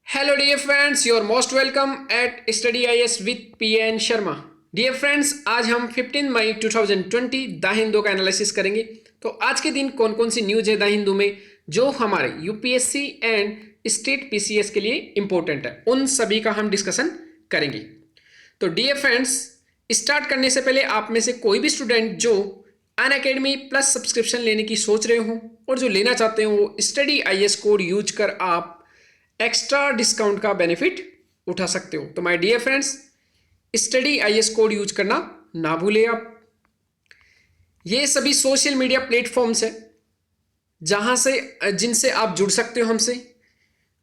Hello dear friends, you are most welcome at Study IS with PN Sharma. Dear friends, आज हम 15 मई 2020 the Hindu का analysis करेंगे। तो आज के दिन कौन कौन सी न्यूज है द हिंदू में जो हमारे यूपीएससी एंड स्टेट पीसीएस के लिए इंपॉर्टेंट है, उन सभी का हम डिस्कशन करेंगे। तो डियर फ्रेंड्स, स्टार्ट करने से पहले आप में से कोई भी स्टूडेंट जो अनअकैडमी प्लस सब्सक्रिप्शन लेने की सोच रहे हो और जो लेना चाहते हो वो स्टडी IS कोड यूज कर आप एक्स्ट्रा डिस्काउंट का बेनिफिट उठा सकते हो। तो my dear friends, study IS code use करना ना भूले आप। ये सभी सोशल मीडिया प्लेटफॉर्म्स है जहां से जिनसे आप जुड़ सकते हो हमसे।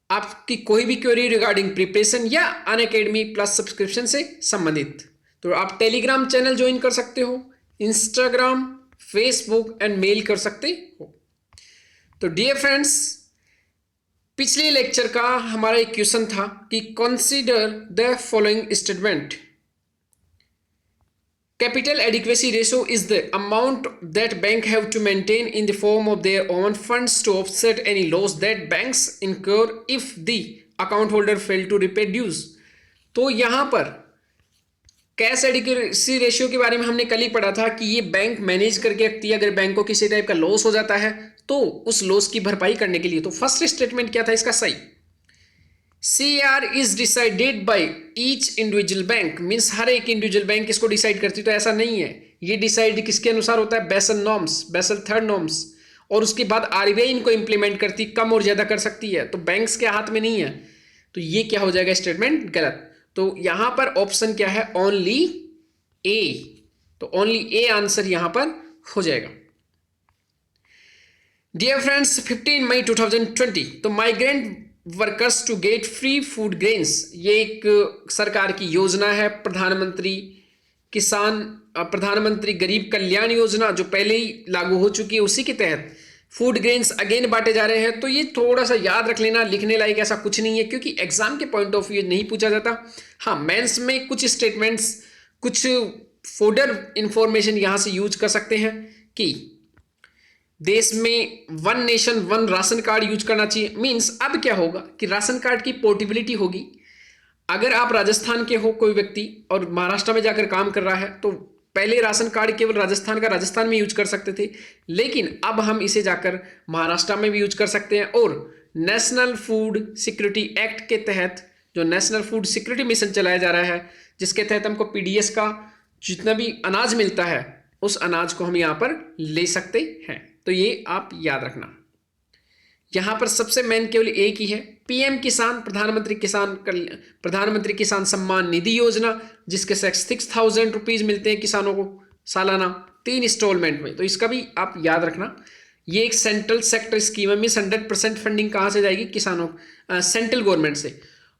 आपकी कोई भी क्वेरी रिगार्डिंग प्रिपरेशन या अनअकैडमी प्लस सब्सक्रिप्शन से संबंधित, तो आप टेलीग्राम चैनल ज्वाइन कर सकते हो, इंस्टाग्राम, फेसबुक एंड मेल कर सकते हो। तो डियर फ्रेंड्स, पिछले लेक्चर का हमारा एक क्वेश्चन था कि consider the following statement. Capital adequacy ratio is the amount that bank have to maintain in the form of their own funds to offset any loss that banks incur if the account holder fail to repay dues. तो यहां पर cash adequacy ratio के बारे में हमने कल ही पढ़ा था कि ये बैंक मैनेज करके रखती है। अगर बैंक को किसी टाइप का लॉस हो जाता है तो उस लॉस की भरपाई करने के लिए। तो फर्स्ट स्टेटमेंट क्या था इसका सही? CR is decided by each individual bank, means हर एक इंडिविजुअल बैंक इसको डिसाइड करती। तो ऐसा नहीं है, ये डिसाइड किसके अनुसार होता है? Basel norms, Basel third norms, और उसके बाद RBI इनको इंप्लीमेंट करती, कम और ज्यादा कर सकती है। तो बैंक्स के हाथ में नहीं है। तो ये क्या हो जाएगा स्टेटमेंट? गलत। तो यहां पर ऑप्शन क्या है? ओनली ए। तो ओनली ए आंसर यहां पर हो जाएगा। डियर फ्रेंड्स, 15 मई 2020, तो migrant workers to get free food grains, ये एक सरकार की योजना है, प्रधानमंत्री गरीब कल्याण योजना, जो पहले ही लागू हो चुकी है। उसी के तहत फूड ग्रेन्स अगेन बांटे जा रहे हैं। तो ये थोड़ा सा याद रख लेना, लिखने लायक ऐसा कुछ नहीं है क्योंकि एग्जाम के पॉइंट ऑफ व्यू नहीं पूछा जाता। हाँ, मेंस में कुछ स्टेटमेंट्स, कुछ फोल्डर इंफॉर्मेशन यहां से यूज कर सकते हैं कि देश में one nation one ration card use करना चाहिए। मींस अब क्या होगा कि राशन कार्ड की पोर्टेबिलिटी होगी। अगर आप राजस्थान के हो कोई व्यक्ति और महाराष्ट्र में जाकर काम कर रहा है, तो पहले राशन कार्ड केवल राजस्थान का राजस्थान में यूज कर सकते थे, लेकिन अब हम इसे जाकर महाराष्ट्र में भी यूज कर सकते हैं। और नेशनल फूड सिक्योरिटी एक्ट के तहत जो नेशनल फूड सिक्योरिटी मिशन चलाया जा रहा है, जिसके तहत हमको PDS का जितना भी अनाज मिलता है उस अनाज को हम यहाँ पर ले सकते हैं। तो ये आप याद रखना। यहां पर सबसे मेन केवल एक ही है, PM किसान, प्रधानमंत्री किसान सम्मान निधि योजना, जिसके 6,000 रुपीज मिलते हैं किसानों को सालाना 3 इंस्टॉलमेंट में। तो इसका भी आप याद रखना। ये एक सेंट्रल सेक्टर स्कीम है, मीन 100% फंडिंग कहां से जाएगी? किसानों, सेंट्रल गवर्नमेंट से।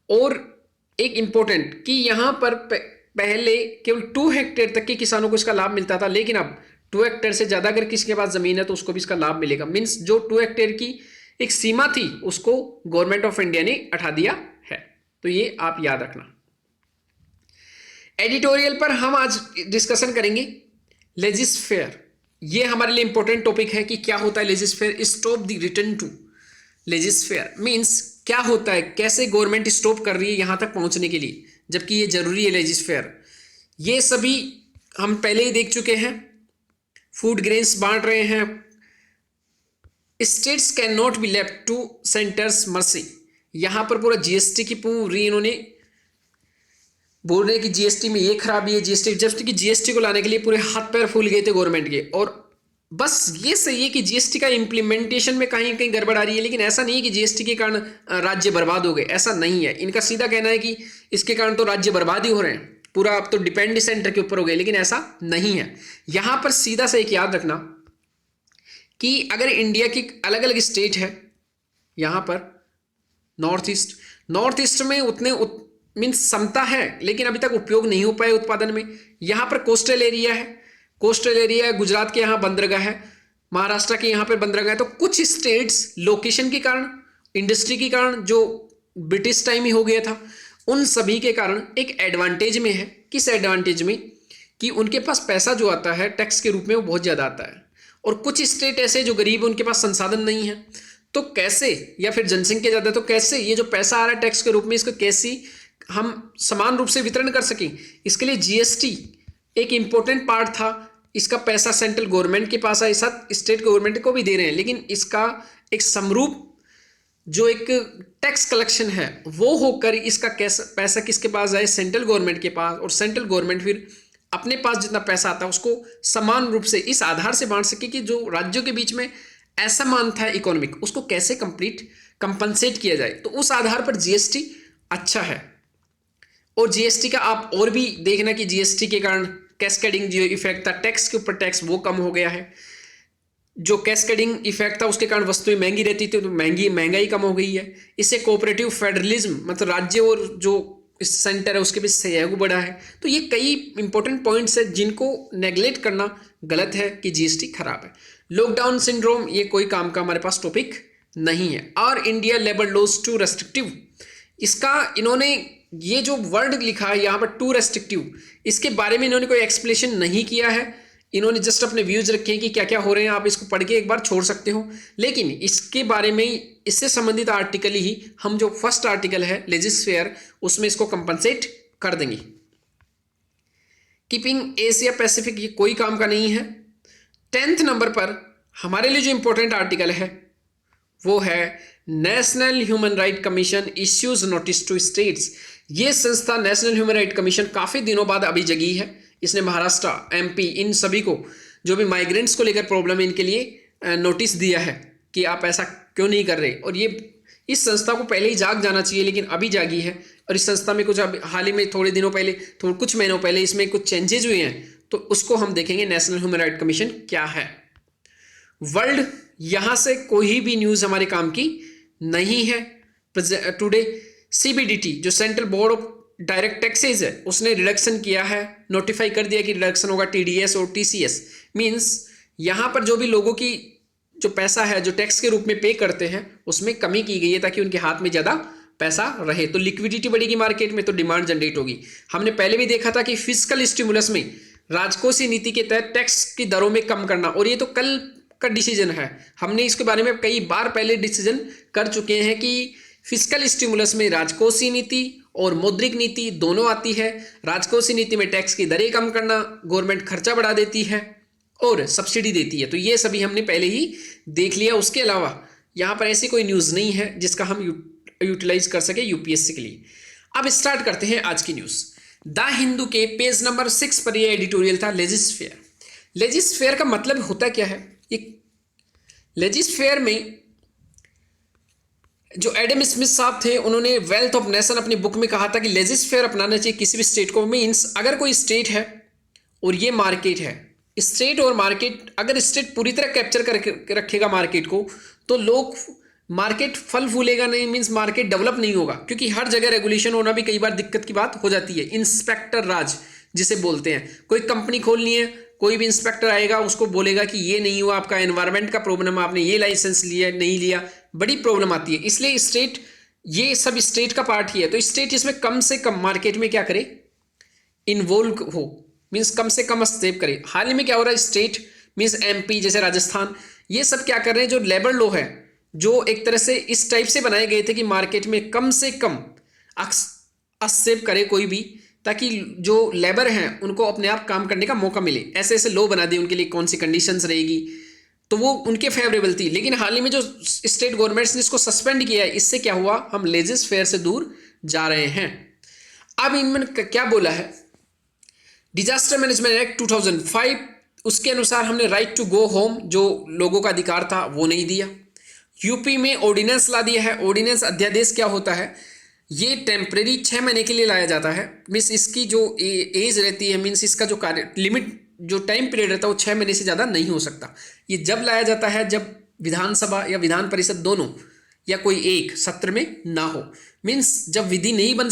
और एक इंपॉर्टेंट कि यहां पर पहले केवल 2 हेक्टेयर तक के किसानों को इसका लाभ मिलता था, लेकिन अब 2 हेक्टेयर से ज्यादा अगर किसी के पास जमीन है तो उसको भी इसका लाभ मिलेगा। मीन्स जो 2 हेक्टेयर की एक सीमा थी उसको गवर्नमेंट ऑफ इंडिया ने हटा दिया है। तो ये आप याद रखना। एडिटोरियल पर हम आज डिस्कशन करेंगे लेजिस्फेयर। ये हमारे लिए इंपॉर्टेंट टॉपिक है कि क्या होता है laissez-faire. Stop the return to laissez-faire, means क्या होता है, कैसे गवर्नमेंट स्टॉप कर रही है यहां तक पहुंचने के लिए, जबकि ये जरूरी है लेजिस्फेयर। ये सभी हम पहले ही देख चुके हैं। फूड ग्रेन्स बांट रहे हैं। States can not be left two centres mercy. यहां पर पूरा GST की पूरी इन्होंने बोल रहे हैं कि GST में ये खराबी है, जबकि GST को लाने के लिए पूरे हाथ पैर फूल गए थे गवर्नमेंट के। और बस ये सही है कि GST का इंप्लीमेंटेशन में कहीं कहीं गड़बड़ आ रही है, लेकिन ऐसा नहीं है कि GST के कारण राज्य बर्बाद हो गए, ऐसा नहीं है। इनका सीधा कहना है कि इसके कारण तो राज्य बर्बाद ही हो रहे हैं, पूरा अब तो डिपेंड सेंटर के ऊपर हो गए, लेकिन ऐसा नहीं है। यहां पर सीधा सा एक याद रखना कि अगर इंडिया की अलग अलग स्टेट है, यहां पर नॉर्थ ईस्ट में उतने मीन्स समता है, लेकिन अभी तक उपयोग नहीं हो पाए उत्पादन में। यहां पर कोस्टल एरिया है, गुजरात के यहां बंदरगाह है, महाराष्ट्र के यहां पर बंदरगाह है। तो कुछ स्टेट्स लोकेशन के कारण, इंडस्ट्री के कारण, जो ब्रिटिश टाइम ही हो गया था, उन सभी के कारण एक एडवांटेज में है। किस एडवांटेज में? कि उनके पास पैसा जो आता है टैक्स के रूप में वो बहुत ज़्यादा आता है, और कुछ स्टेट ऐसे जो गरीब है उनके पास संसाधन नहीं है। तो कैसे, या फिर जनसंख्या ज़्यादा तो कैसे ये जो पैसा आ रहा है टैक्स के रूप में, इसको कैसे हम समान रूप से वितरण कर सकें। इसके लिए जीएसटी एक इम्पोर्टेंट पार्ट था। इसका पैसा सेंट्रल गवर्नमेंट के पास है, साथ स्टेट गवर्नमेंट को भी दे रहे हैं, लेकिन इसका एक समरूप जो एक टैक्स कलेक्शन है वो होकर इसका कैसा पैसा किसके पास जाए, सेंट्रल गवर्नमेंट के पास, और सेंट्रल गवर्नमेंट फिर अपने पास जितना पैसा आता है उसको समान रूप से इस आधार से बांट सके कि जो राज्यों के बीच में असमान था इकोनॉमिक, उसको कैसे कंपनसेट किया जाए। तो उस आधार पर जीएसटी अच्छा है। और जीएसटी का आप और भी देखना कि जीएसटी के कारण कैस्केडिंग जो इफेक्ट था, टैक्स के ऊपर टैक्स, वो कम हो गया है। जो कैस्केडिंग इफेक्ट था उसके कारण वस्तुएं महंगी रहती थी, तो महंगाई कम हो गई है। इससे कोऑपरेटिव फेडरलिज्म, मतलब राज्य और जो सेंटर है उसके बीच सहयोग बढ़ा है। तो ये कई इंपॉर्टेंट पॉइंट्स है जिनको नेगलेक्ट करना गलत है कि जीएसटी खराब है। लॉकडाउन सिंड्रोम, ये कोई काम का हमारे पास टॉपिक नहीं है। और India labour laws too restrictive, इसका इन्होंने ये जो वर्ड लिखा है यहाँ पर टू रेस्ट्रिक्टिव, इसके बारे में इन्होंने कोई एक्सप्लेनेशन नहीं किया है। इन्होंने जस्ट अपने व्यूज रखे हैं कि क्या क्या हो रहे हैं, आप इसको पढ़ के एक बार छोड़ सकते हो। लेकिन इसके बारे में, इससे संबंधित आर्टिकल ही हम जो फर्स्ट आर्टिकल है लेजिस्फेयर, उसमें इसको कंपनसेट कर देंगे। कीपिंग एशिया पैसिफिक, ये कोई काम का नहीं है। 10th नंबर पर हमारे लिए जो इंपॉर्टेंट आर्टिकल है वो है national human right commission issues notice to states. ये संस्था नेशनल ह्यूमन राइट कमीशन काफ़ी दिनों बाद अभी जगी है। इसने महाराष्ट्र, एमपी, इन सभी को जो भी माइग्रेंट्स को लेकर प्रॉब्लम है इनके लिए नोटिस दिया है कि आप ऐसा क्यों नहीं कर रहे। और ये इस संस्था को पहले ही जाग जाना चाहिए, लेकिन अभी जागी है। और इस संस्था में कुछ अब हाल ही में थोड़े दिनों पहले, कुछ महीनों पहले इसमें कुछ चेंजेस हुए हैं, तो उसको हम देखेंगे नेशनल ह्यूमन राइट कमीशन क्या है। वर्ल्ड, यहाँ से कोई भी न्यूज़ हमारे काम की नहीं है। टुडे सीबीडीटी जो central board of direct taxes है उसने रिडक्शन किया है, नोटिफाई कर दिया कि रिडक्शन होगा टीडीएस और टीसीएस। मींस यहाँ पर जो भी लोगों की जो पैसा है जो टैक्स के रूप में पे करते हैं उसमें कमी की गई है ताकि उनके हाथ में ज़्यादा पैसा रहे। तो लिक्विडिटी बढ़ेगी मार्केट में, तो डिमांड जनरेट होगी। हमने पहले भी देखा था कि फिस्कल स्टिमुलस में राजकोषीय नीति के तहत टैक्स की दरों में कम करना, और ये तो कल का डिसीजन है। हमने इसके बारे में कई बार पहले डिसीजन कर चुके हैं कि फिस्कल स्टिमुलस में राजकोषीय नीति और मौद्रिक नीति दोनों आती है। राजकोषीय नीति में टैक्स की दरें कम करना, गवर्नमेंट खर्चा बढ़ा देती है और सब्सिडी देती है। तो ये सभी हमने पहले ही देख लिया। उसके अलावा यहाँ पर ऐसी कोई न्यूज़ नहीं है जिसका हम यूटिलाइज कर सके यूपीएससी के लिए। अब स्टार्ट करते हैं आज की न्यूज़। द हिंदू के पेज नंबर 6 पर यह एडिटोरियल था, लेजिस्फेयर। लेजिस्फेयर का मतलब होता क्या है? लेजिस्फेयर में जो एडम स्मिथ साहब थे उन्होंने वेल्थ ऑफ नेशन अपनी बुक में कहा था कि लेजिस्फेयर अपनाना चाहिए किसी भी स्टेट को। मीन्स अगर कोई स्टेट है और ये मार्केट है, स्टेट और मार्केट, अगर स्टेट पूरी तरह कैप्चर करके रखेगा मार्केट को तो लोग, मार्केट फल फूलेगा नहीं, मीन्स मार्केट डेवलप नहीं होगा। क्योंकि हर जगह रेगुलेशन होना भी कई बार दिक्कत की बात हो जाती है। इंस्पेक्टर राज जिसे बोलते हैं, कोई कंपनी खोलनी है, कोई भी इंस्पेक्टर आएगा उसको बोलेगा कि ये नहीं हुआ, आपका एनवायरनमेंट का प्रॉब्लम, आपने ये लाइसेंस लिया नहीं लिया, बड़ी प्रॉब्लम आती है। इसलिए स्टेट, ये सब स्टेट का पार्ट ही है। तो स्टेट इसमें कम से कम मार्केट में क्या करे, इन्वॉल्व हो, मीन्स कम से कम स्टेप करे। हाल ही में क्या हो रहा है, स्टेट मीन्स एमपी जैसे राजस्थान, ये सब क्या कर रहे हैं, जो लेबर लॉ है जो एक तरह से इस टाइप से बनाए गए थे कि मार्केट में कम से कम एक्सेप्ट करे कोई भी, ताकि जो लेबर हैं उनको अपने आप काम करने का मौका मिले। ऐसे ऐसे लॉ बना दिए उनके लिए, कौन सी कंडीशंस रहेगी, तो वो उनके फेवरेबल थी। लेकिन हाल ही में जो स्टेट गवर्नमेंट्स ने इसको सस्पेंड किया है, इससे क्या हुआ, हम लेजिस्फेयर से दूर जा रहे हैं। अब इनमें क्या बोला है, डिजास्टर मैनेजमेंट एक्ट 2005, उसके अनुसार हमने राइट टू गो होम जो लोगों का अधिकार था वो नहीं दिया। यूपी में ऑर्डिनेंस ला दिया है। ऑर्डिनेंस अध्यादेश क्या होता है, ये टेम्परेरी 6 महीने के लिए लाया जाता है। मीन्स इसकी जो एज रहती है, मीन्स इसका जो कार्य लिमिट, जो टाइम पीरियड रहता है वो 6 महीने से ज़्यादा नहीं हो सकता। ये जब लाया जाता है जब विधानसभा या विधान परिषद दोनों या कोई एक सत्र में ना हो। मीन्स जब विधि नहीं बन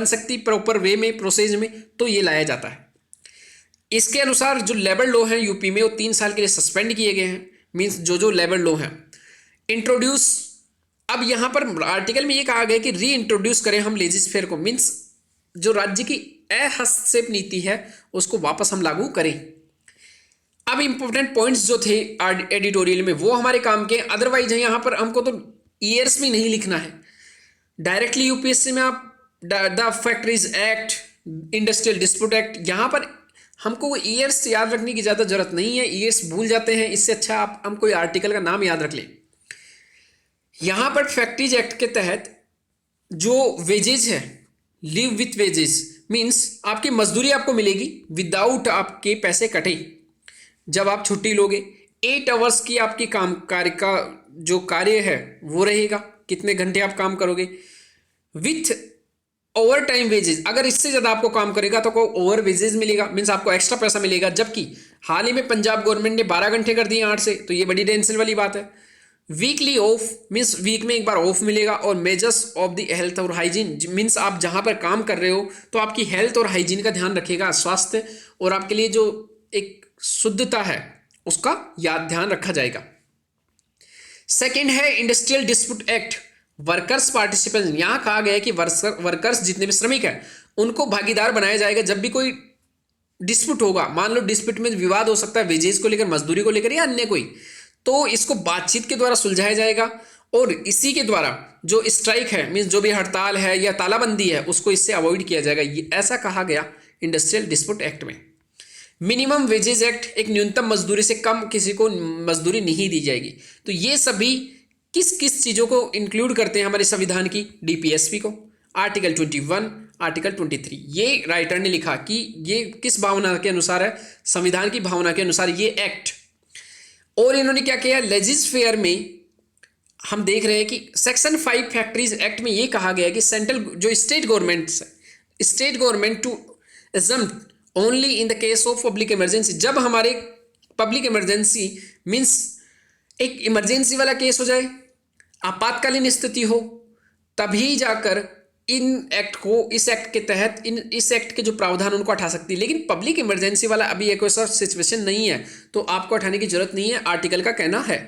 सकती प्रॉपर वे में, प्रोसेस में, तो ये लाया जाता है। इसके अनुसार जो लेबर लॉ है यूपी में वो 3 साल के लिए सस्पेंड किए गए हैं। मीन्स जो लेबर लॉ है इंट्रोड्यूस, अब यहाँ पर आर्टिकल में ये कहा गया कि री इंट्रोड्यूस करें हम लेजिस्फेयर को। मीन्स जो राज्य की अहस्तक्षेप नीति है उसको वापस हम लागू करें। अब इंपॉर्टेंट पॉइंट्स जो थे एडिटोरियल में वो हमारे काम के, अदरवाइज यहाँ पर हमको तो ईयर्स में नहीं लिखना है, डायरेक्टली यूपीएससी में आप the factories act, industrial dispute act, यहाँ पर हमको ईयर्स याद रखने की ज़्यादा जरूरत नहीं है, ईयर्स भूल जाते हैं, इससे अच्छा आप हम कोई आर्टिकल का नाम याद रख लें। यहाँ पर फैक्ट्रीज एक्ट के तहत जो वेजेज है, लिव विथ वेजेस मीन्स आपकी मजदूरी आपको मिलेगी विदाउट आपके पैसे कटे। जब आप छुट्टी लोगे 8 आवर्स की आपकी काम कार्य का जो कार्य है वो रहेगा, कितने घंटे आप काम करोगे, विथ ओवर टाइम वेजेस। अगर इससे ज़्यादा आपको काम करेगा तो आपको ओवर वेजेस मिलेगा, मीन्स आपको एक्स्ट्रा पैसा मिलेगा। जबकि हाल ही में पंजाब गवर्नमेंट ने 12 घंटे कर दिए 8 से, तो ये बड़ी टेंशन वाली बात है। वीकली ऑफ मीन्स वीक में एक बार ऑफ मिलेगा। और मेजर्स ऑफ द हेल्थ और हाइजीन मीन्स आप जहाँ पर काम कर रहे हो तो आपकी हेल्थ और हाइजीन का ध्यान रखेगा, स्वास्थ्य और आपके लिए जो एक शुद्धता है उसका ध्यान रखा जाएगा। सेकेंड है industrial dispute act, workers participation. यहां कहा गया है कि वर्कर्स जितने भी श्रमिक हैं उनको भागीदार बनाया जाएगा। जब भी कोई डिस्प्यूट होगा, मान लो डिस्प्यूट में विवाद हो सकता है वेजेस को लेकर, मजदूरी को लेकर या अन्य कोई, तो इसको बातचीत के द्वारा सुलझाया जाएगा। और इसी के द्वारा जो स्ट्राइक है मीन्स जो भी हड़ताल है या तालाबंदी है उसको इससे अवॉइड किया जाएगा, ये ऐसा कहा गया इंडस्ट्रियल डिस्प्यूट एक्ट में। मिनिमम वेजेस एक्ट, एक न्यूनतम मजदूरी से कम किसी को मजदूरी नहीं दी जाएगी। तो ये सभी किस किस चीज़ों को इंक्लूड करते हैं हमारे संविधान की, डीपीएसपी को, आर्टिकल 21, आर्टिकल 23। ये राइटर ने लिखा कि ये किस भावना के अनुसार है, संविधान की भावना के अनुसार ये एक्ट। और इन्होंने क्या किया, लेजिस्लेचर में हम देख रहे हैं कि सेक्शन 5 फैक्ट्रीज एक्ट में ये कहा गया कि सेंट्रल जो state government to exempt only in the case of public emergency. जब हमारे पब्लिक इमरजेंसी मीन्स एक इमरजेंसी वाला केस हो जाए, आपातकालीन स्थिति हो, तभी जाकर इस एक्ट के तहत इस एक्ट के जो प्रावधान उनको हटा सकती है। लेकिन पब्लिक इमरजेंसी वाला अभी एक ऐसा सिचुएशन नहीं है तो आपको हटाने की जरूरत नहीं है, आर्टिकल का कहना है।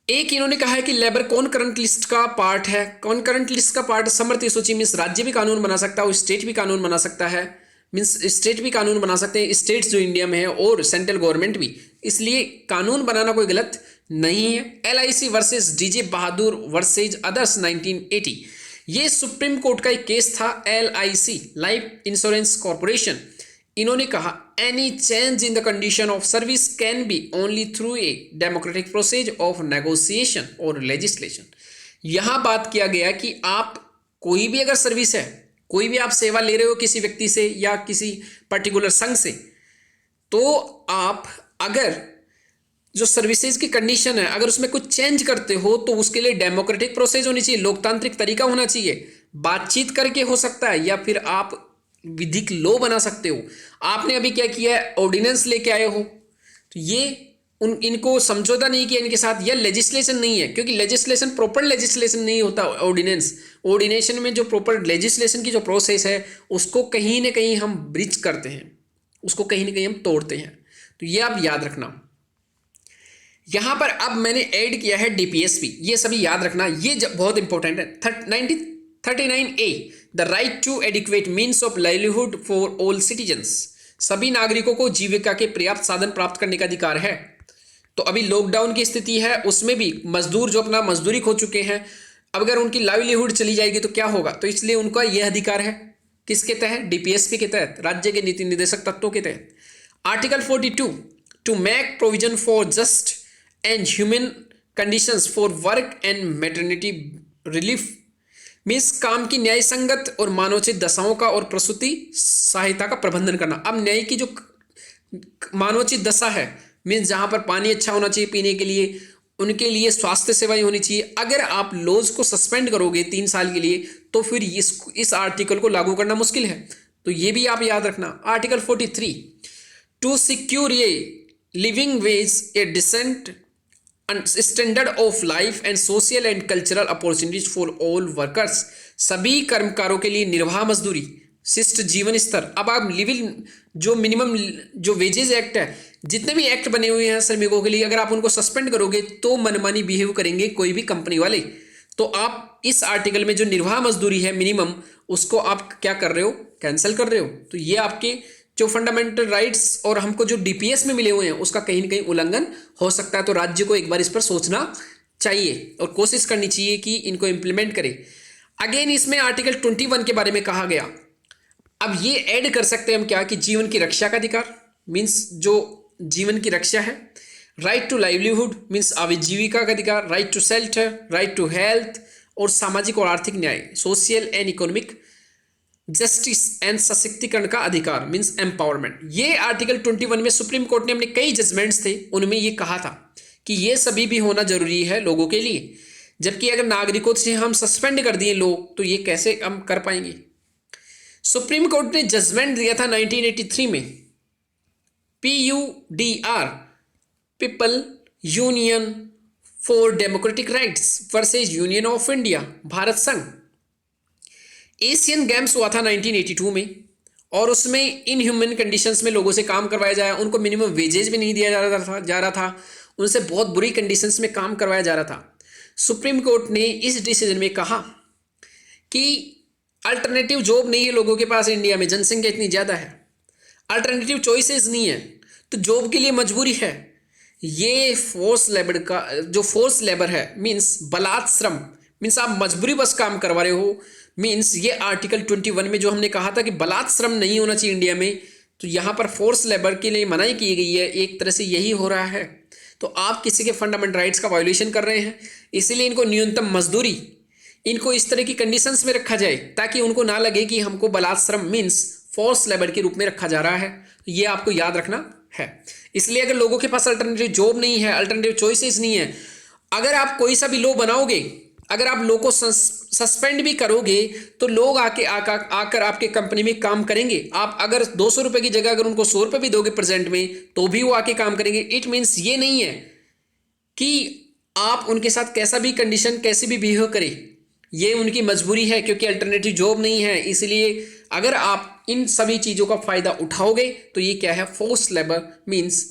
एक इन्होंने कहा है कि लेबर कॉनकरेंट लिस्ट का पार्ट है। कॉनकरेंट लिस्ट का पार्ट समवर्ती सूची मीन्स राज्य भी कानून बना सकता है, स्टेट भी कानून बना सकता है, मीन्स स्टेट भी कानून बना सकते हैं, स्टेट्स जो इंडिया में है और सेंट्रल गवर्नमेंट भी। इसलिए कानून बनाना कोई गलत नहीं है। LIC वर्सेस DJ बहादुर वर्सेज अदर्स 1980, ये सुप्रीम कोर्ट का एक केस था। LIC लाइफ इंश्योरेंस कॉर्पोरेशन, इन्होंने कहा any change in the condition of service can be only through a democratic process of negotiation और लेजिस्लेशन। यहां बात किया गया कि आप कोई भी अगर सर्विस है, कोई भी आप सेवा ले रहे हो किसी व्यक्ति से या किसी पर्टिकुलर संघ से, तो आप अगर जो सर्विसेज की कंडीशन है अगर उसमें कुछ चेंज करते हो तो उसके लिए डेमोक्रेटिक प्रोसेस होनी चाहिए, लोकतांत्रिक तरीका होना चाहिए, बातचीत करके हो सकता है या फिर आप विधिक लॉ बना सकते हो। आपने अभी क्या किया है, ऑर्डिनेंस लेके आए हो, तो ये इनको समझौता नहीं किया इनके साथ, यह लेजिस्लेशन नहीं है, क्योंकि लेजिस्लेशन प्रॉपर लेजिस्लेशन नहीं होता। ऑर्डिनेशन में जो प्रॉपर लेजिस्लेशन की जो प्रोसेस है उसको कहीं ना कहीं हम ब्रिज करते हैं, उसको कहीं ना कहीं हम तोड़ते हैं। तो ये आप याद रखना। यहां पर अब मैंने ऐड किया है DPSP, ये सभी याद रखना, ये बहुत इंपॉर्टेंट है। 39A, the right to adequate means of livelihood for all citizens, सभी नागरिकों को जीविका के पर्याप्त साधन प्राप्त करने का अधिकार है। तो अभी लॉकडाउन की स्थिति है, उसमें भी मजदूर जो अपना मजदूरी खो चुके हैं, अब अगर उनकी लाइवलीहुड चली जाएगी तो क्या होगा, तो इसलिए उनका यह अधिकार है किसके तहत, DPSP के तहत, राज्य के नीति निर्देशक तत्वों के तहत। Article 42, to make provision for just and human conditions for work and maternity relief, means काम की न्याय संगत और मानवोचित दशाओं का और प्रसूति सहायता का प्रबंधन करना। अब न्याय की जो मानवोचित दशा है मीन्स जहाँ पर पानी अच्छा होना चाहिए पीने के लिए, उनके लिए स्वास्थ्य सेवाएं होनी चाहिए। अगर आप लॉज को सस्पेंड करोगे 3 साल के लिए तो फिर इस आर्टिकल को लागू करना मुश्किल है, तो ये भी आप याद रखना। Article 43, to secure a living wage, a decent standard of life and social and cultural opportunities for all workers, सभी कर्मकारों के लिए निर्वाह मजदूरी, शिष्ट जीवन स्तर। अब आप लिविंग जो मिनिमम जो वेजेस एक्ट है, जितने भी एक्ट बने हुए हैं श्रमिकों के लिए, अगर आप उनको सस्पेंड करोगे तो मनमानी बिहेव करेंगे कोई भी कंपनी वाले। तो आप इस आर्टिकल में जो निर्वाह मजदूरी है मिनिमम, उसको आप क्या कर रहे हो, कैंसिल कर रहे हो। तो ये आपके जो फंडामेंटल राइट्स और हमको जो डीपीएस में मिले हुए हैं उसका कहीं ना कहीं उल्लंघन हो सकता है। तो राज्य को एक बार इस पर सोचना चाहिए और कोशिश करनी चाहिए कि इनको इम्प्लीमेंट करे। अगेन इसमें आर्टिकल 21 के बारे में कहा गया। अब ये ऐड कर सकते हैं हम क्या कि जीवन की रक्षा का अधिकार, मीन्स जो जीवन की रक्षा है। राइट टू लाइवलीहुड मीन्स आजीविका का अधिकार, right to shelter, right to health और सामाजिक और आर्थिक न्याय, social and economic justice and सशक्तिकरण का अधिकार मीन्स एम्पावरमेंट। ये आर्टिकल 21 में सुप्रीम कोर्ट ने अपने कई जजमेंट्स थे उनमें ये कहा था कि ये सभी भी होना जरूरी है लोगों के लिए। जबकि अगर नागरिकों से हम सस्पेंड कर दिए लोग तो ये कैसे हम कर पाएंगे। सुप्रीम कोर्ट ने जजमेंट दिया था 1983 में, PUDR people union for democratic rights versus union of India भारत संघ। एशियन गेम्स हुआ था 1982 में और उसमें इनह्यूमन कंडीशंस में लोगों से काम करवाया जाए, उनको मिनिमम वेजेज भी नहीं दिया जा रहा था, उनसे बहुत बुरी कंडीशंस में काम करवाया जा रहा था। सुप्रीम कोर्ट ने इस डिसीजन में कहा कि अल्टरनेटिव जॉब नहीं है लोगों के पास, इंडिया में जनसंख्या इतनी ज़्यादा है, अल्टरनेटिव चॉइसेस नहीं है तो जॉब के लिए मजबूरी है। ये फोर्स लेबर का जो फोर्स लेबर है मीन्स बलात् श्रम, मीन्स आप मजबूरी बस काम करवा रहे हो, मीन्स ये आर्टिकल 21 में जो हमने कहा था कि बलात् श्रम नहीं होना चाहिए इंडिया में, तो यहाँ पर फोर्स लेबर के लिए मनाही की गई है। एक तरह से यही हो रहा है, तो आप किसी के फंडामेंटल राइट्स का वायोलेशन कर रहे हैं। इसीलिए इनको न्यूनतम मजदूरी, इनको इस तरह की कंडीशंस में रखा जाए ताकि उनको ना लगे कि हमको बलात् श्रम मीन्स फोर्स लेबर के रूप में रखा जा रहा है। तो ये आपको याद रखना है। इसलिए अगर लोगों के पास अल्टरनेटिव जॉब नहीं है, अल्टरनेटिव चॉइसेस नहीं है, अगर आप कोई सा भी लॉ बनाओगे, अगर आप लोग को सस्पेंड भी करोगे तो लोग आकर आपके कंपनी में काम करेंगे। आप अगर 200 रुपये की जगह अगर उनको 100 रुपये भी दोगे प्रेजेंट में तो भी वो आके काम करेंगे। इट मीन्स ये नहीं है कि आप उनके साथ कैसा भी कंडीशन कैसे भी बिहेव करें, ये उनकी मजबूरी है क्योंकि अल्टरनेटिव जॉब नहीं है। इसलिए अगर आप इन सभी चीज़ों का फ़ायदा उठाओगे तो ये क्या है, फोर्स लेबर मीन्स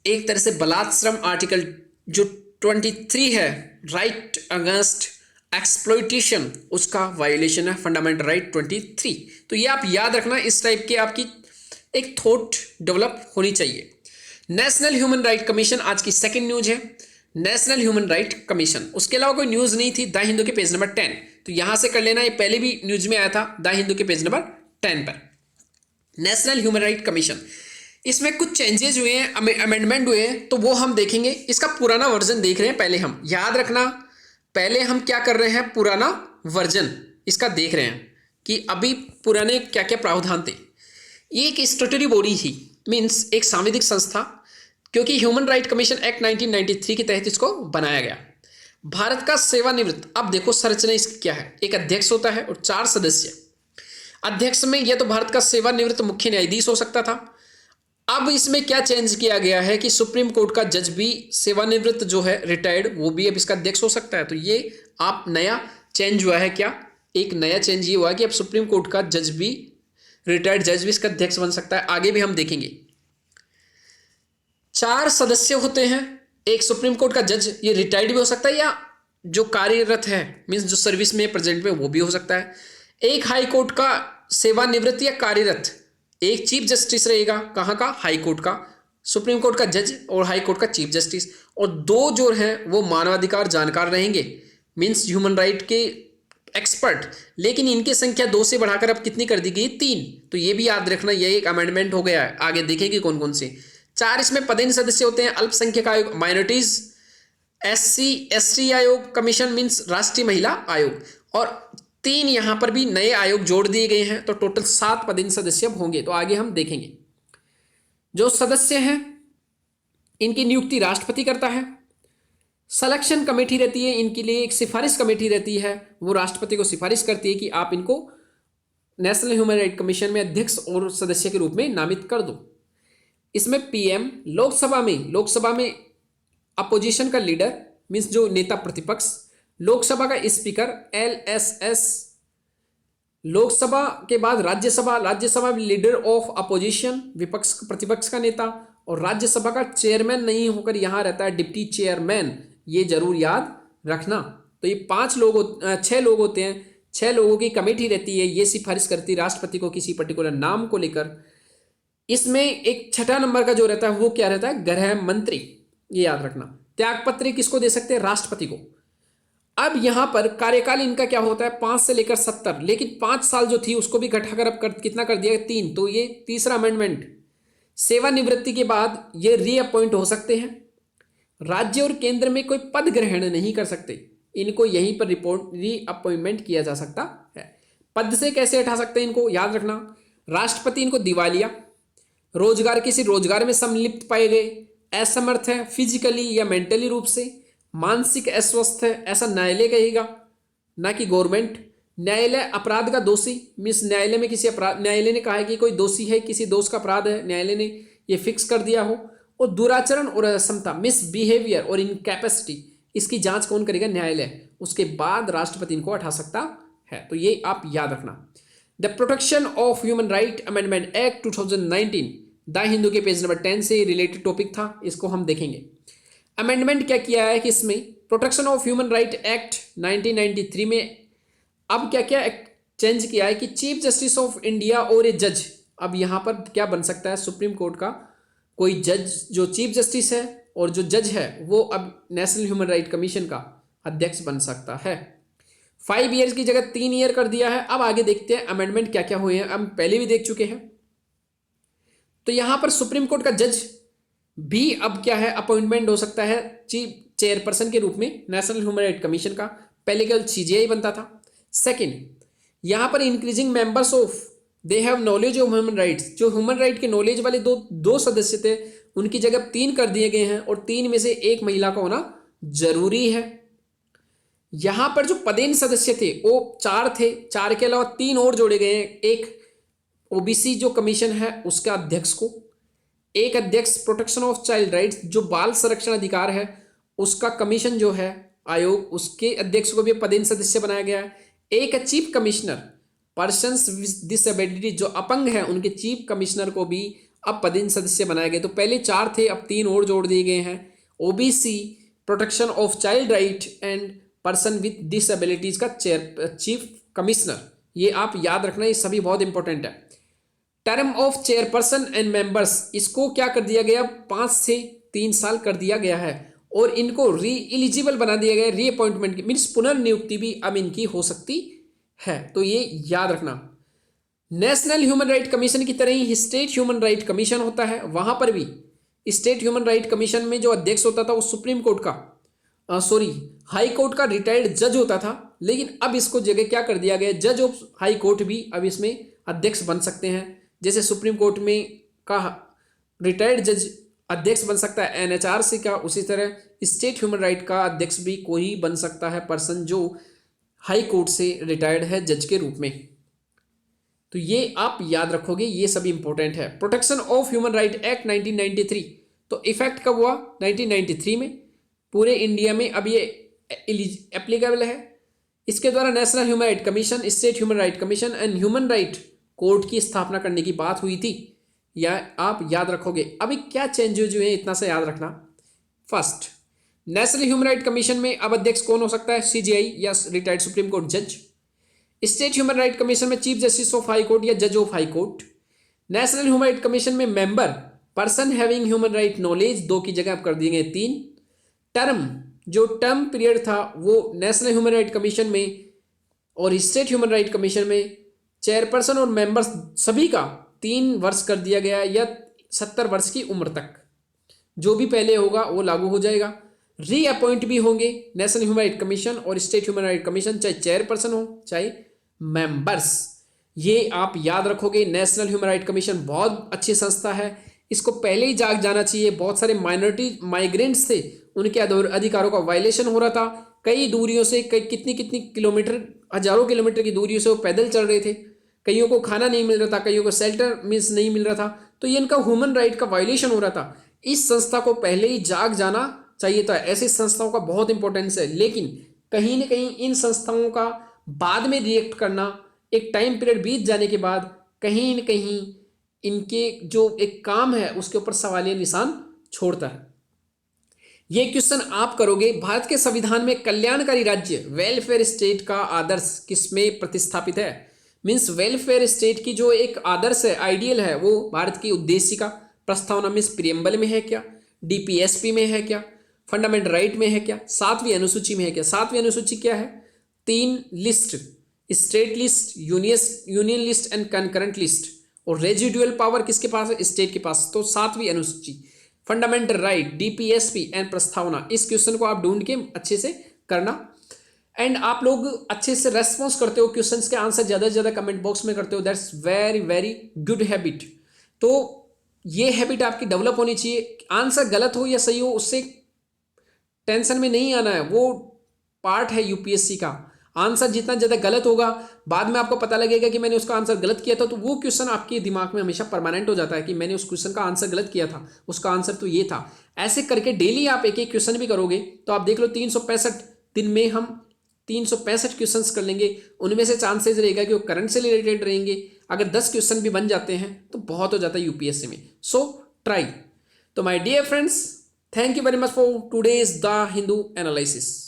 एक तरह से बलात् श्रम। आर्टिकल जो 23 है राइट अगेंस्ट एक्सप्लॉइटेशन, उसका वायोलेशन है फंडामेंटल राइट 23। तो ये आप याद रखना, इस टाइप के आपकी एक थॉट डेवलप होनी चाहिए। नेशनल ह्यूमन राइट कमीशन आज की सेकंड न्यूज है, नेशनल ह्यूमन राइट कमीशन। उसके अलावा कोई न्यूज़ नहीं थी द हिंदू के पेज नंबर 10, तो यहां से कर लेना, ये पहले भी न्यूज में आया था द हिंदू के पेज नंबर 10 पर। नेशनल ह्यूमन राइट कमीशन, इसमें कुछ चेंजेस हुए हैं, अमेंडमेंट हुए हैं, तो वो हम देखेंगे। इसका पुराना वर्जन देख रहे हैं पहले हम, याद रखना पहले हम क्या कर रहे हैं, पुराना वर्जन इसका देख रहे हैं कि अभी पुराने क्या क्या प्रावधान थे। ये एक स्टैट्यूटरी बॉडी थी, मीन्स एक सांविधिक संस्था, क्योंकि ह्यूमन राइट कमीशन एक्ट 1993 के तहत इसको बनाया गया। भारत का सेवानिवृत्त, अब देखो संरचना इसकी क्या है, एक अध्यक्ष होता है और 4 सदस्य। अध्यक्ष में यह तो भारत का सेवानिवृत्त मुख्य न्यायाधीश हो सकता था। अब इसमें क्या चेंज किया गया है कि सुप्रीम कोर्ट का जज भी सेवानिवृत्त जो है रिटायर्ड, वो भी अब इसका अध्यक्ष हो सकता है। तो ये आप नया चेंज हुआ है क्या, एक नया चेंज ये हुआ है कि अब सुप्रीम कोर्ट का जज भी, रिटायर्ड जज भी इसका अध्यक्ष बन सकता है। आगे भी हम देखेंगे 4 सदस्य होते हैं, एक सुप्रीम कोर्ट का जज, ये रिटायर्ड भी हो सकता है या जो कार्यरत है मीन्स जो सर्विस में प्रेजेंट में वो भी हो सकता है। एक हाई कोर्ट का सेवानिवृत्त या कार्यरत, एक चीफ जस्टिस रहेगा, कहाँ का, हाई कोर्ट का, सुप्रीम कोर्ट का जज और हाई कोर्ट का चीफ जस्टिस, और 2 जो हैं वो मानवाधिकार जानकार रहेंगे मीन्स ह्यूमन राइट के एक्सपर्ट। लेकिन इनकी संख्या 2 से बढ़ाकर अब कितनी कर दी गई, 3। तो ये भी याद रखना, ये एक अमेंडमेंट हो गया है, आगे देखेंगे कौन कौन से। 4 इसमें पदेन सदस्य होते हैं, अल्पसंख्यक आयोग, माइनॉरिटीज, SC ST आयोग, कमीशन मीन्स राष्ट्रीय महिला आयोग, और 3 यहां पर भी नए आयोग जोड़ दिए गए हैं। तो टोटल 7 पदेन सदस्य होंगे। तो आगे हम देखेंगे जो सदस्य हैं इनकी नियुक्ति राष्ट्रपति करता है। सिलेक्शन कमेटी रहती है इनके लिए, एक सिफारिश कमेटी रहती है, वो राष्ट्रपति को सिफारिश करती है कि आप इनको नेशनल ह्यूमन राइट कमीशन में अध्यक्ष और सदस्य के रूप में नामित कर दो। इसमें PM, लोकसभा में अपोजिशन का लीडर मीन्स जो नेता प्रतिपक्ष, लोकसभा का स्पीकर LSS, लोकसभा के बाद राज्यसभा में लीडर ऑफ अपोजिशन, विपक्ष प्रतिपक्ष का नेता, और राज्यसभा का चेयरमैन नहीं होकर यहाँ रहता है डिप्टी चेयरमैन, ये जरूर याद रखना। तो ये 6 लोग होते हैं, 6 लोगों की कमेटी रहती है, ये सिफारिश करती है राष्ट्रपति को किसी पर्टिकुलर नाम को लेकर। इसमें एक छठा नंबर का जो रहता है वो क्या रहता है, गृह मंत्री, ये याद रखना। त्यागपत्र किसको दे सकते हैं, राष्ट्रपति को। अब यहां पर कार्यकाल इनका क्या होता है, 5 से लेकर 70, लेकिन 5 साल जो थी उसको भी घटाकर अब कितना कर दिया, 3। तो ये तीसरा अमेंडमेंट। सेवानिवृत्ति के बाद ये रीअपॉइंट हो सकते हैं। राज्य और केंद्र में कोई पद ग्रहण नहीं कर सकते, इनको यहीं पर रिपोर्ट रीअपॉइंटमेंट किया जा सकता है। पद से कैसे हटा सकते हैं इनको, याद रखना। राष्ट्रपति इनको दिवालिया, रोजगार, किसी रोजगार में संलिप्त पाए गए, असमर्थ है फिजिकली या मेंटली रूप से, मानसिक अस्वस्थ है, ऐसा न्यायालय कहेगा, ना कि गवर्नमेंट। न्यायालय अपराध का दोषी, मीन्स न्यायालय में किसी अपराध, न्यायालय ने कहा है कि कोई दोषी है, किसी दोष का अपराध है, न्यायालय ने ये फिक्स कर दिया हो। और दुराचरण और असमता, मिसबिहेवियर और इनकैपेसिटी, इसकी जांच कौन करेगा, न्यायालय। उसके बाद राष्ट्रपति इनको हटा सकता है। तो ये आप याद रखना। The protection of human right amendment act 2019 the Hindu के पेज नंबर 10 से रिलेटेड टॉपिक था, इसको हम देखेंगे। अमेंडमेंट क्या किया है कि इसमें protection of human right act 1993 में अब क्या क्या चेंज किया है कि चीफ जस्टिस ऑफ इंडिया और ए जज, अब यहां पर क्या बन सकता है, सुप्रीम कोर्ट का कोई जज, जो चीफ जस्टिस है और जो जज है वो अब नेशनल ह्यूमन राइट कमीशन का अध्यक्ष बन सकता है। 5 ईयर्स की जगह 3 ईयर कर दिया है। अब आगे देखते हैं अमेंडमेंट क्या क्या हुए हैं, हम पहले भी देख चुके हैं। तो यहां पर सुप्रीम कोर्ट का जज भी अब क्या है, अपॉइंटमेंट हो सकता है चीफ चेयरपर्सन के रूप में नेशनल ह्यूमन राइट कमीशन का। पहले केवल सीजेआई बनता था। सेकंड, यहां पर increasing members of they have knowledge of human rights, जो ह्यूमन राइट के नॉलेज वाले दो सदस्य थे उनकी जगह 3 कर दिए गए हैं, और 3 में से 1 महिला का होना जरूरी है। यहां पर जो पदेन सदस्य थे वो 4 थे, 4 के अलावा 3 और जोड़े गए हैं। एक ओबीसी जो कमीशन है उसका अध्यक्ष को, एक अध्यक्ष प्रोटेक्शन ऑफ चाइल्ड राइट्स, जो बाल संरक्षण अधिकार है उसका कमीशन जो है आयोग, उसके अध्यक्ष को भी पदेन सदस्य बनाया गया है। एक है chief commissioner persons with disability, जो अपंग है उनके चीफ कमिश्नर को भी अब पदेन सदस्य बनाए गए। तो पहले 4 थे, अब 3 और जोड़ दिए गए हैं। OBC, protection of child right and person with disabilities का चीफ कमिश्नर, ये आप याद रखना, ये सभी बहुत इंपॉर्टेंट है। Term of chairperson and members, इसको क्या कर दिया गया, 5 से 3 साल कर दिया गया है, और इनको री एलिजिबल बना दिया गया, रीअपॉइंटमेंट की मीन्स पुनर्नियुक्ति भी अब इनकी हो सकती है। तो ये याद रखना। नेशनल ह्यूमन राइट कमीशन की तरह ही स्टेट ह्यूमन राइट कमीशन होता है, वहां पर भी स्टेट ह्यूमन राइट कमीशन में जो अध्यक्ष होता था वो सुप्रीम कोर्ट का हाई कोर्ट का रिटायर्ड जज होता था, लेकिन अब इसको जगह क्या कर दिया गया, जज ऑफ हाई कोर्ट भी अब इसमें अध्यक्ष बन सकते हैं। जैसे सुप्रीम कोर्ट में का रिटायर्ड जज अध्यक्ष बन सकता है एनएचआरसी का, उसी तरह स्टेट ह्यूमन राइट का अध्यक्ष भी कोई बन सकता है पर्सन जो हाई कोर्ट से रिटायर्ड है जज के रूप में। तो ये आप याद रखोगे, ये सभी इंपॉर्टेंट है। Protection of human right act 1993, तो इफेक्ट कब हुआ, 1993 में। पूरे इंडिया में अब ये एप्लीकेबल है। इसके द्वारा national human right commission, state human right commission and human right court की स्थापना करने की बात हुई थी, या आप याद रखोगे। अभी क्या चेंजेज हुए हैं, इतना से याद रखना। First, national human right commission में अब अध्यक्ष कौन हो सकता है, सीजेआई या रिटायर्ड सुप्रीम कोर्ट जज। स्टेट ह्यूमन राइट कमीशन में chief justice of high court या जज of high court. National human right commission में member person having human right knowledge, 2 की जगह अब कर दिए गए 3। टर्म, जो टर्म पीरियड था वो नेशनल ह्यूमन राइट कमीशन में और स्टेट ह्यूमन राइट कमीशन में चेयरपर्सन और मेंबर्स सभी का 3 वर्ष कर दिया गया, या 70 वर्ष की उम्र तक जो भी पहले होगा वो लागू हो जाएगा। रीअपॉइंट भी होंगे नेशनल ह्यूमन राइट कमीशन और स्टेट ह्यूमन राइट कमीशन, चाहे चेयरपर्सन हो चाहे मेंबर्स। ये आप याद रखोगे। नेशनल ह्यूमन राइट कमीशन बहुत अच्छी संस्था है, इसको पहले ही जाग जाना चाहिए। बहुत सारे माइनॉरिटी माइग्रेंट्स थे, उनके अधिकारों का वायलेशन हो रहा था। कई दूरियों से, कितनी किलोमीटर, हजारों किलोमीटर की दूरियों से वो पैदल चल रहे थे। कईयों को खाना नहीं मिल रहा था, कईयों को शेल्टर मीन्स नहीं मिल रहा था। तो ये इनका ह्यूमन राइट का वायलेशन हो रहा था। इस संस्था को पहले ही जाग जाना चाहिए था। ऐसी संस्थाओं का बहुत इंपॉर्टेंस है, लेकिन कहीं ना कहीं इन संस्थाओं का बाद में रिएक्ट करना, एक टाइम पीरियड बीत जाने के बाद कहीं न कहीं इनके जो एक काम है उसके ऊपर सवालिया निशान छोड़ता है। ये क्वेश्चन आप करोगे, भारत के संविधान में कल्याणकारी राज्य वेलफेयर स्टेट का आदर्श किसमें प्रतिस्थापित है। मीन्स वेलफेयर स्टेट की जो एक आदर्श है, आइडियल है, वो भारत की उद्देशिका प्रस्तावना मीन्स प्रियम्बल में है क्या, डीपीएसपी में है क्या, फंडामेंटल राइट में है क्या, सातवीं अनुसूची में है क्या। सातवीं अनुसूची क्या है? 3 list, state list, union list and concurrent list, और रेजिडुअल पावर किसके पास है? स्टेट के पास। तो सातवीं अनुसूची, फंडामेंटल राइट, डीपीएसपी एंड प्रस्तावना, इस क्वेश्चन को आप ढूंढ के अच्छे से करना। एंड आप लोग अच्छे से रेस्पॉन्स करते हो, क्वेश्चंस के आंसर ज़्यादा से ज़्यादा कमेंट बॉक्स में करते हो, that's very very good habit. तो ये हैबिट आपकी डेवलप होनी चाहिए। आंसर गलत हो या सही हो उससे टेंशन में नहीं आना है, वो पार्ट है यूपीएससी का। आंसर जितना ज़्यादा गलत होगा, बाद में आपको पता लगेगा कि मैंने उसका आंसर गलत किया था, तो वो क्वेश्चन आपके दिमाग में हमेशा परमानेंट हो जाता है कि मैंने उस क्वेश्चन का आंसर गलत किया था, उसका आंसर तो ये था। ऐसे करके डेली आप एक एक क्वेश्चन भी करोगे तो आप देख लो 365 दिन में हम 365 क्वेश्चंस कर लेंगे। उनमें से चांसेस रहेगा कि वो करंट से रिलेटेड रहेंगे। अगर 10 क्वेश्चन भी बन जाते हैं तो बहुत हो जाता है यूपीएससी में। So try. तो my dear friends, thank you very much for today's the Hindu analysis.